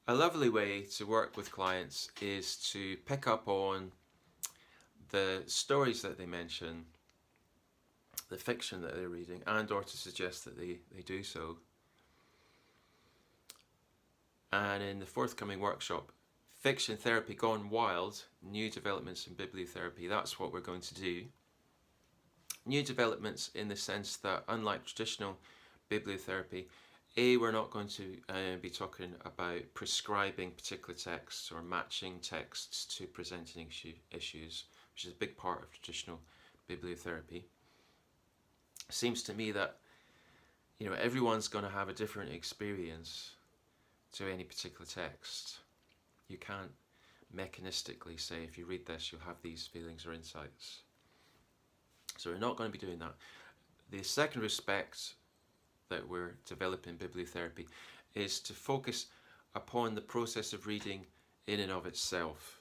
A lovely way to work with clients is to pick up on the stories that they mention, the fiction that they're reading, and or to suggest that they do so. And in the forthcoming workshop, Fiction Therapy Gone Wild, New Developments in Bibliotherapy, that's what we're going to do. New developments in the sense that, unlike traditional bibliotherapy, we're not going to be talking about prescribing particular texts or matching texts to presenting issues, which is a big part of traditional bibliotherapy. It seems to me that everyone's going to have a different experience to any particular text. You can't mechanistically say, if you read this, you'll have these feelings or insights. So we're not going to be doing that. The second respect that we're developing bibliotherapy is to focus upon the process of reading in and of itself.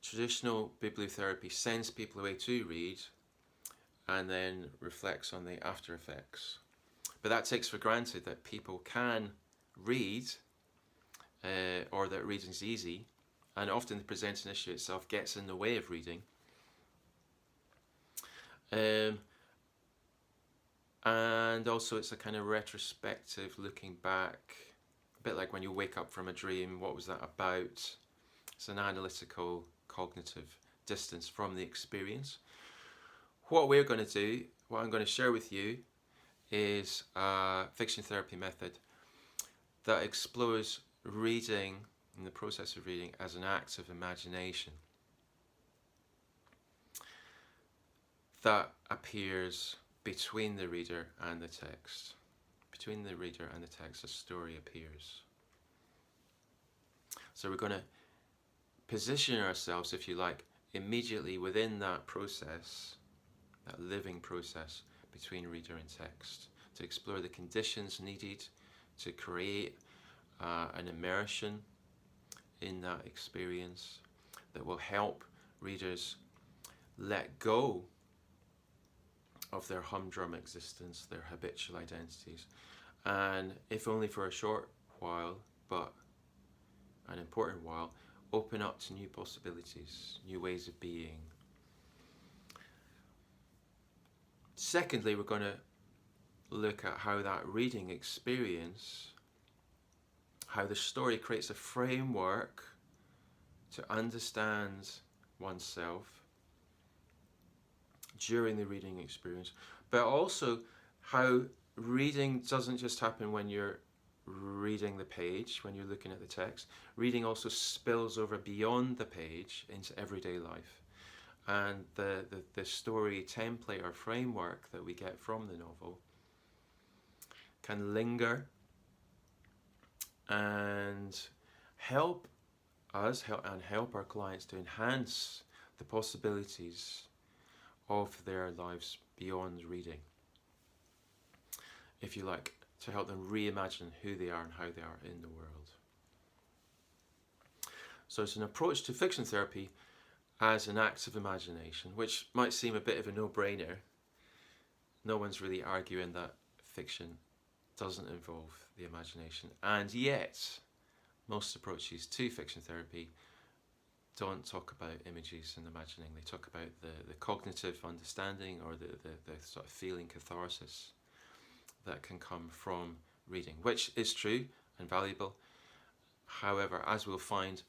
Traditional bibliotherapy sends people away to read and then reflects on the after effects. But that takes for granted that people can read or that reading's easy, and often the presenting issue itself gets in the way of reading. And also it's a kind of retrospective looking back, a bit like when you wake up from a dream, what was that about? It's an analytical, cognitive distance from the experience. What we're going to do, what I'm going to share with you, is a fiction therapy method that explores reading and the process of reading as an act of imagination that appears between the reader and the text. Between the reader and the text, a story appears. So we're going to position ourselves, if you like, immediately within that process, that living process between reader and text, to explore the conditions needed to create an immersion in that experience that will help readers let go of their humdrum existence, their habitual identities, and if only for a short while, but an important while, open up to new possibilities, new ways of being. Secondly, we're going to look at how that reading experience, how the story creates a framework to understand oneself during the reading experience, but also how reading doesn't just happen when you're reading the page, when you're looking at the text. Reading also spills over beyond the page into everyday life. And the story template or framework that we get from the novel can linger and help us and help our clients to enhance the possibilities of their lives beyond reading, if you like, to help them reimagine who they are and how they are in the world. So it's an approach to fiction therapy as an act of imagination, which might seem a bit of a no-brainer. No one's really arguing that fiction doesn't involve the imagination, and yet most approaches to fiction therapy don't talk about images and imagining. They talk about the cognitive understanding or the sort of feeling catharsis that can come from reading, which is true and valuable. However, as we'll find,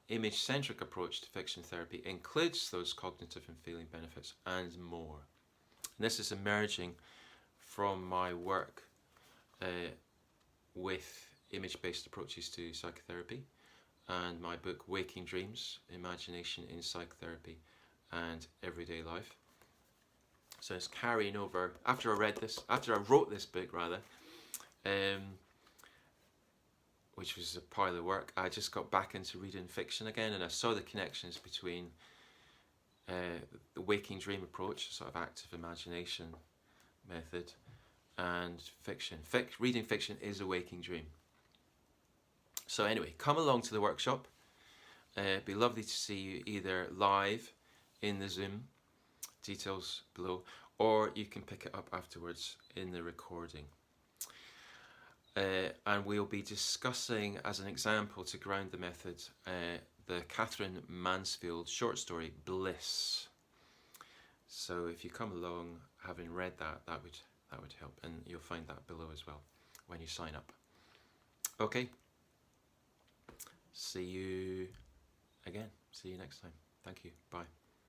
image-centric approach to fiction therapy includes those cognitive and feeling benefits and more. And this is emerging from my work with image-based approaches to psychotherapy and my book Waking Dreams, Imagination in Psychotherapy and Everyday Life. So it's carrying over, after I wrote this book rather, which was a pile of work, I just got back into reading fiction again, and I saw the connections between the waking dream approach, sort of active imagination method, and fiction. Reading fiction is a waking dream. So anyway, come along to the workshop. It'd be lovely to see you either live in the Zoom, details below, or you can pick it up afterwards in the recording. And we'll be discussing, as an example to ground the method, the Catherine Mansfield short story Bliss. So if you come along having read that, that would help, and you'll find that below as well when you sign up. Okay, see you again. See you next time. Thank you. Bye.